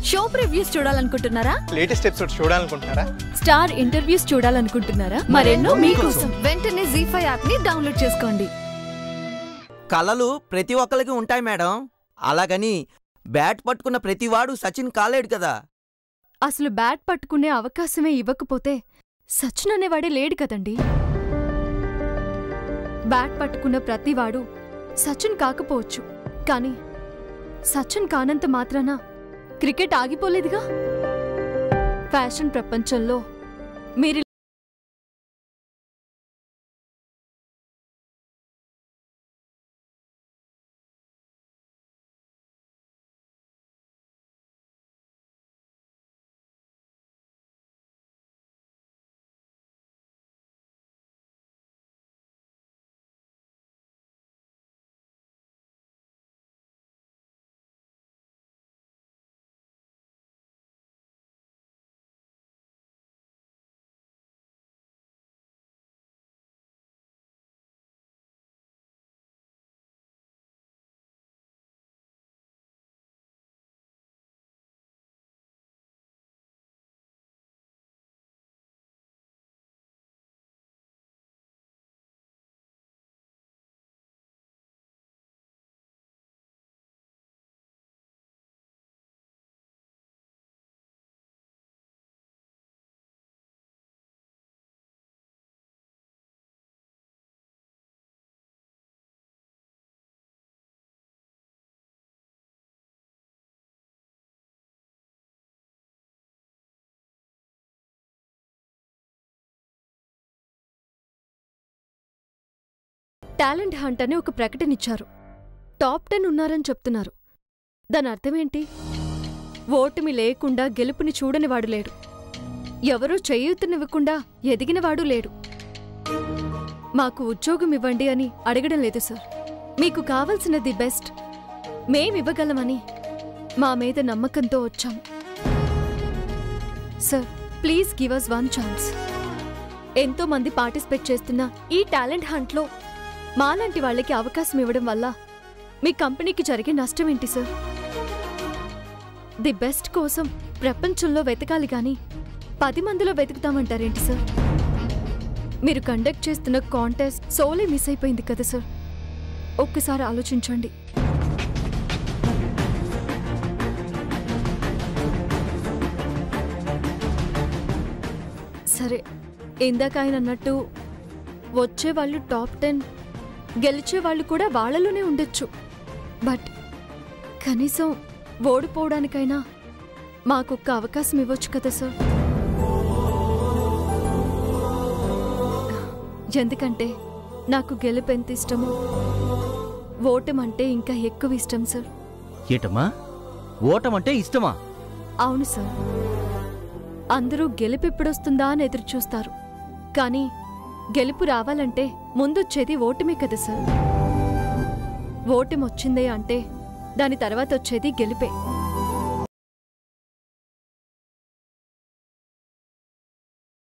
Show previews చూడాలనుకుంటున్నారా? Latest episodes చూడాలనుకుంటున్నారా? Star interviews చూడాలనుకుంటున్నారా? మరెన్నో మీకోసం వెంటనే ZEE5 యాప్ ని డౌన్లోడ్ చేసుకోండి. కళలు ప్రతి ఒక్కరికి ఉంటాయి మేడం. అలాగని బ్యాట్ పట్టుకున్న ప్రతివాడు సచిన్ కాలేడు కదా. అసలు బ్యాట్ పట్టుకునే అవకాశమే ఇవ్వకపోతే సచిన్ అనేవాడే లేడు కదండి. బ్యాట్ పట్టుకున్న ప్రతివాడు సచిన్ కాకపోవచ్చు, కానీ సచిన్ కానంత మాత్రాన క్రికెట్ ఆగిపోలేదుగా. ఫ్యాషన్ ప్రపంచంలో మీరు టాలెంట్ హంట్ అని ఒక ప్రకటనిచ్చారు. టాప్ 10 ఉన్నారని చెప్తున్నారు. దాని అర్థమేంటి? ఓటమి లేకుండా గెలుపుని చూడనివాడు లేడు, ఎవరూ చేయూతనివ్వకుండా ఎదిగినవాడు లేడు. మాకు ఉద్యోగం ఇవ్వండి అని అడగడం లేదు సార్. మీకు కావలసినది బెస్ట్ మేమివ్వగలమని మా మీద నమ్మకంతో వచ్చాం. Sir, please give us one chance. ఎంతో మంది పార్టిసిపేట్ చేస్తున్న ఈ టాలెంట్ హంట్లో మాలాంటి వాళ్ళకి అవకాశం ఇవ్వడం వల్ల మీ కంపెనీకి జరిగే నష్టం ఏంటి సార్? ది బెస్ట్ కోసం ప్రపంచంలో వెతకాలి గాని 10 మందిలో వెతుకుతామంటారేంటి సార్? మీరు కండక్ట్ చేస్తున్న కాంటెస్ట్ సోలే మిస్ అయిపోయింది కదా సార్. ఒక్కసారి ఆలోచించండి. సరే, ఇందాక ఆయన అన్నట్టు వచ్చేవాళ్ళు టాప్ 10, గెలిచేవాళ్ళు కూడా వాళ్లలోనే ఉండొచ్చు. బట్ కనీసం ఓడిపోవడానికైనా మాకొక్క అవకాశం ఇవ్వచ్చు కదా సార్. ఎందుకంటే నాకు గెలుపు ఎంత ఇష్టమో ఓటమంటే ఇంకా ఎక్కువ ఇష్టం సార్. ఏటమ్మా, ఓటమంటే ఇష్టమా? అవును సార్. అందరూ గెలుపు ఎప్పుడొస్తుందా అని ఎదురు చూస్తారు, కానీ గెలుపు రావాలంటే ముందొచ్చేది ఓటమే కదా సార్. ఓటమి వచ్చిందే అంటే దాని తర్వాత వచ్చేది గెలుపే.